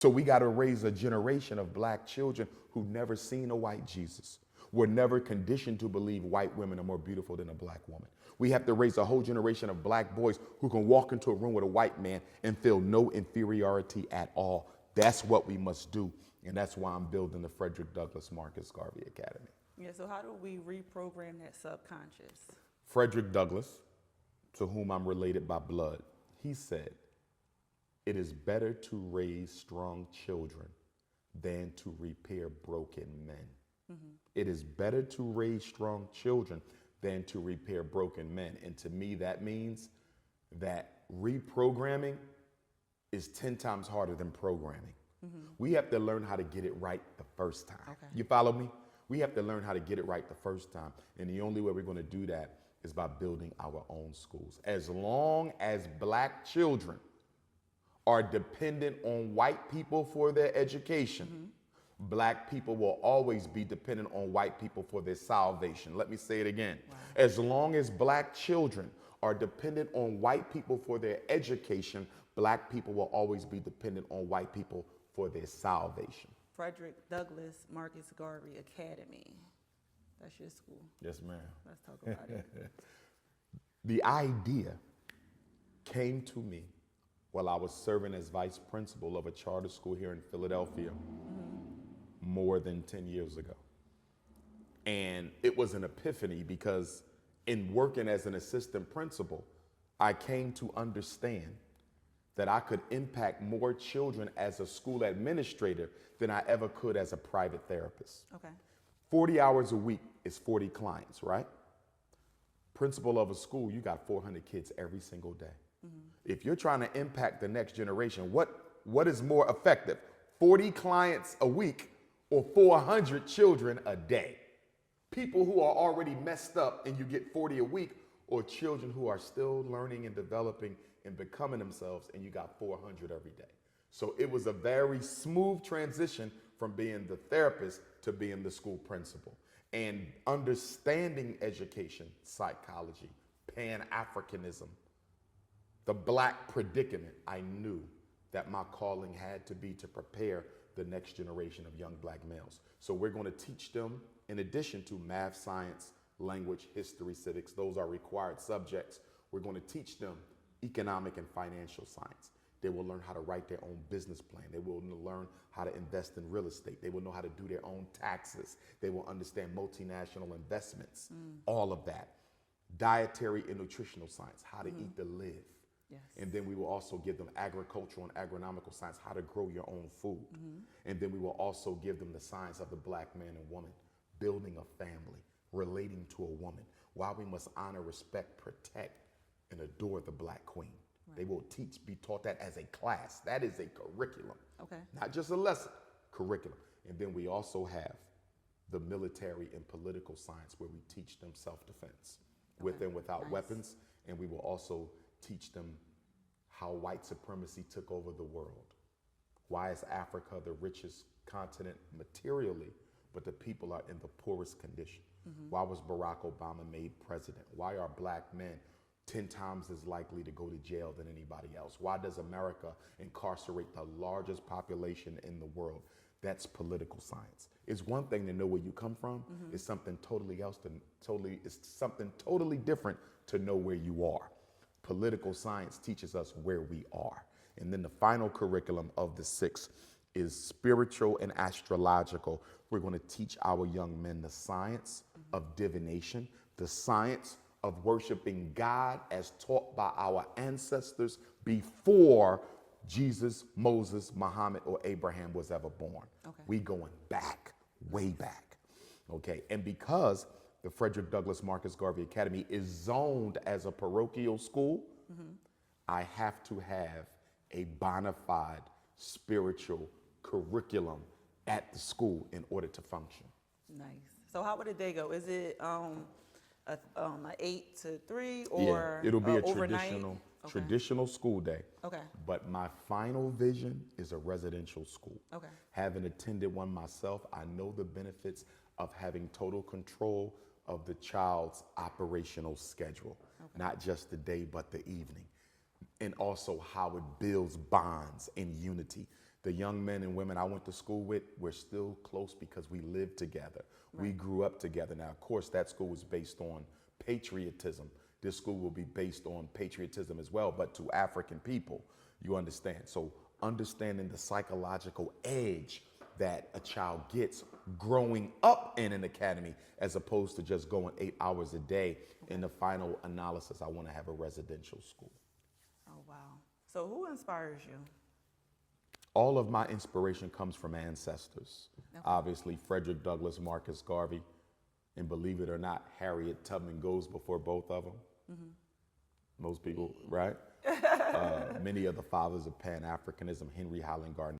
So we got to raise a generation of black children who never seen a white Jesus. Were never conditioned to believe white women are more beautiful than a black woman. We have to raise a whole generation of black boys who can walk into a room with a white man and feel no inferiority at all. That's what we must do. And that's why I'm building the Frederick Douglass Marcus Garvey Academy. Yeah, so how do we reprogram that subconscious? Frederick Douglass, to whom I'm related by blood, he said, "It is better to raise strong children than to repair broken men." It is better to raise strong children than to repair broken men. And to me, that means that reprogramming is 10 times harder than programming. We have to learn how to get it right the first time. Okay. You follow me? We have to learn how to get it right the first time. And the only way we're going to do that is by building our own schools. As long as black children are dependent on white people for their education, black people will always be dependent on white people for their salvation. Let me say it again. Wow. As long as black children are dependent on white people for their education, black people will always be dependent on white people for their salvation. Frederick Douglass Marcus Garvey Academy. That's your school. Yes, ma'am. Let's talk about it. The idea came to me while I was serving as vice principal of a charter school here in Philadelphia more than 10 years ago. And it was an epiphany because in working as an assistant principal, I came to understand that I could impact more children as a school administrator than I ever could as a private therapist. Okay. 40 hours a week is 40 clients, right? Principal of a school, you got 400 kids every single day. If you're trying to impact the next generation, what is more effective? 40 clients a week or 400 children a day? People who are already messed up and you get 40 a week, or children who are still learning and developing and becoming themselves and you got 400 every day. So it was a very smooth transition from being the therapist to being the school principal. And understanding education, psychology, Pan-Africanism, the black predicament, I knew that my calling had to be to prepare the next generation of young black males. So we're going to teach them, in addition to math, science, language, history, civics, those are required subjects. We're going to teach them economic and financial science. They will learn how to write their own business plan. They will learn how to invest in real estate. They will know how to do their own taxes. They will understand multinational investments, all of that. Dietary and nutritional science, how to eat to live. Yes. And then we will also give them agricultural and agronomical science, how to grow your own food. And then we will also give them the science of the black man and woman, building a family, relating to a woman, why we must honor, respect, protect, and adore the black queen. Right. They will be taught that as a class. That is a curriculum. Okay. Not just a lesson, curriculum. And then we also have the military and political science where we teach them self-defense with and without weapons. And we will also teach them how white supremacy took over the world. Why is Africa the richest continent materially, but the people are in the poorest condition? Why was Barack Obama made president? Why are black men 10 times as likely to go to jail than anybody else? Why does America incarcerate the largest population in the world? That's political science. It's one thing to know where you come from. It's something totally else it's something totally different to know where you are. Political science teaches us where we are. And then the final curriculum of the 6 is spiritual and astrological. We're going to teach our young men the science of divination, the science of worshiping God as taught by our ancestors before Jesus, Moses, Muhammad, or Abraham was ever born. Okay. We going back, way back. Okay, and because the Frederick Douglass Marcus Garvey Academy is zoned as a parochial school, I have to have a bona fide spiritual curriculum at the school in order to function. Nice. So how would a day go? Is it a 8 to 3 or it'll be a overnight? traditional school day. Okay. But my final vision is a residential school. Okay. Having attended one myself, I know the benefits of having total control of the child's operational schedule, not just the day, but the evening. And also how it builds bonds and unity. The young men and women I went to school with, we're still close because we lived together. Right. We grew up together. Now, of course, that school was based on patriotism. This school will be based on patriotism as well, but to African people, you understand. So understanding the psychological edge that a child gets growing up in an academy as opposed to just going 8 hours a day. In the final analysis, I want to have a residential school. Oh, wow. So who inspires you? All of my inspiration comes from ancestors. Okay. Obviously, Frederick Douglass, Marcus Garvey, and believe it or not, Harriet Tubman goes before both of them. Mm-hmm. Most people, right? Many of the fathers of Pan-Africanism, Henry Highland Gardner.